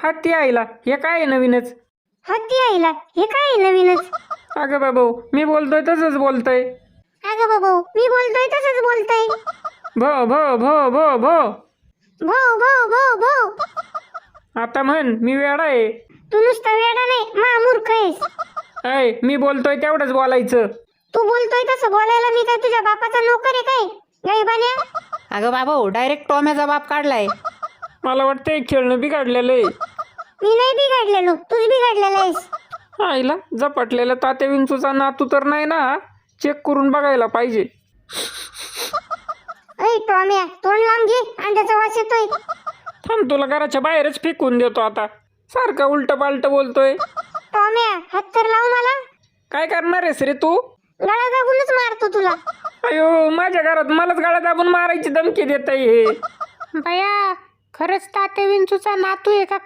हत्ती आईला हे काय आहे नवीनच? हत्ती आईला हे काय आहे नवीनच? अगं बाबू मी बोलतोय तसंच बोलतोय. अगं बाबा मी बोलतोय तसंच बोलतोय. भो भो भो भो भो. भो भो भो भो. आता म्हण मी वेडा आहे. तू नुसता वेडा नाही महामूर्ख आहेस. ऐ मी बोलतोय तेवढंच बोलायचं. तू बोलतोय तसं बोलायला मी काय तुझ्या बापाचा नोकर आहे काय गायबान्या? अगं बाबा डायरेक्ट टॉम्याचा बाप काढलाय. मला वाटतंय खेळणं बिघडलेलं आहे. मी नाही बिघडलेलो तूच बिघडलेला आहेस. आईला झपाटलेला तात्या विंचूचा नातू तर नाही ना? चेक करून बघायला पाहिजे. ऐ टॉम्या तोंड लांब घे अंड्याचा वास येतोय. थांब तुला घराच्या बाहेरच फेकून देतो आता. सारखा उलट पालट बोलतोय. टॉम्या हात तर लाव मला. काय करणार आहेस रे तू? गळा दाबूनच मारतो तुला. अयो माझ्या घरात मलाच गाळा दाबून मारायची धमकी देत आहे हे. बया खरंच तात्या विंचूचा नातू आहे का